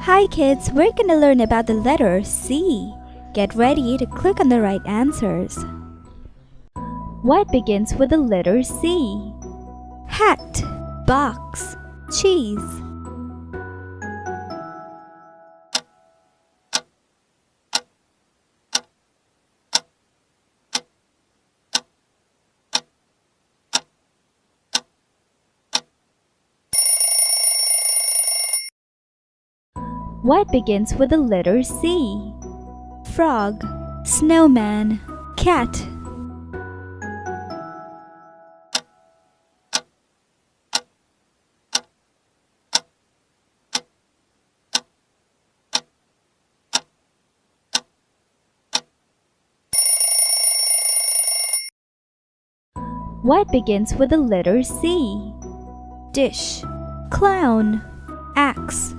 Hi kids, we're gonna learn about the letter C. Get ready to click on the right answers. What begins with the letter C? Hat, box, cheese. What begins with the letter C? Frog, snowman, cat. What begins with the letter C? Dish, clown, axe.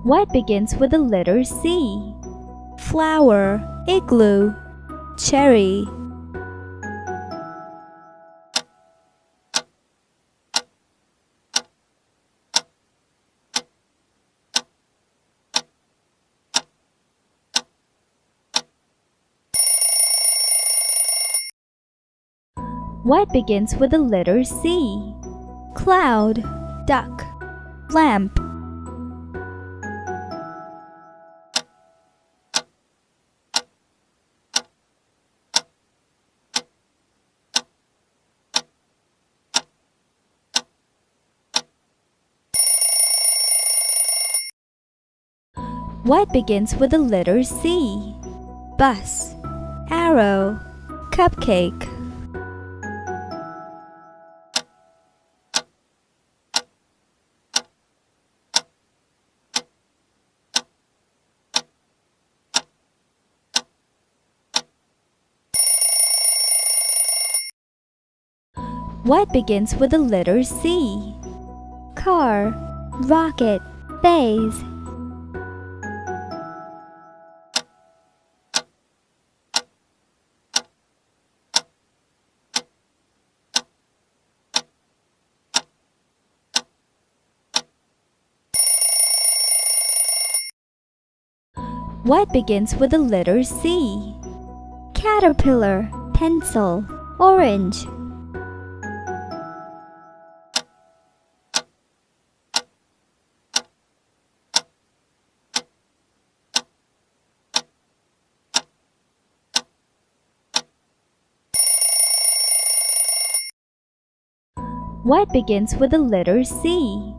What begins with the letter C? Flower, igloo, cherry. What begins with the letter C? Cloud, duck, lamp. What begins with the letter C? Bus, arrow, cupcake. What begins with the letter C? Car, rocket, vase. What begins with the letter C? Caterpillar, pencil, orange. What begins with the letter C?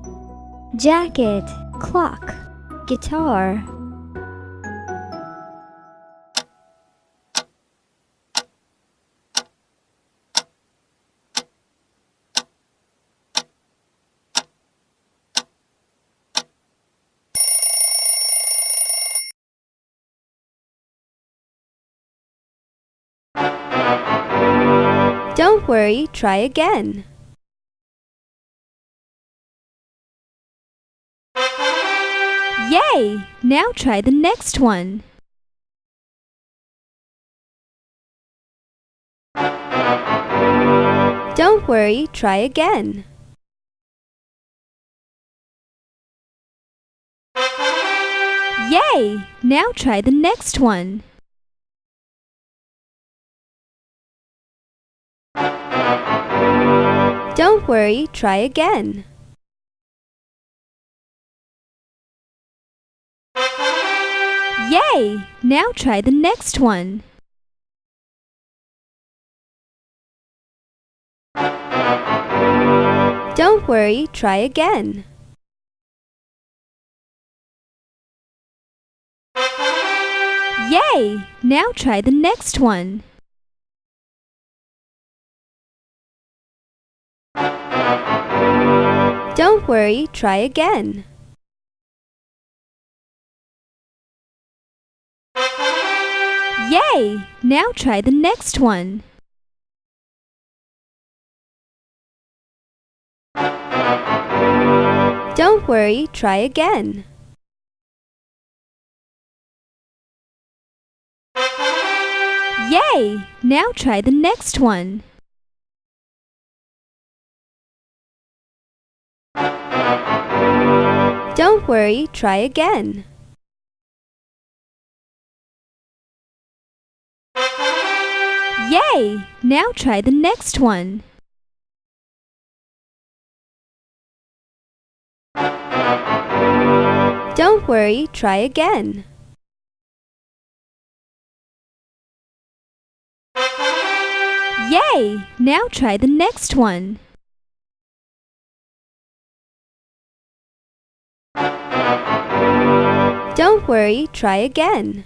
Jacket, clock, guitar. Don't worry, try again. Yay! Now try the next one. Don't worry, try again. Yay! Now try the next one. Don't worry, try again. Yay! Now try the next one. Don't worry, try again. Yay! Now try the next one. Don't worry, try again. Yay! Now try the next one. Don't worry, try again. Yay! Now try the next one. Don't worry, try again. Yay! Now try the next one. Don't worry, try again. Yay! Now try the next one. Don't worry, try again.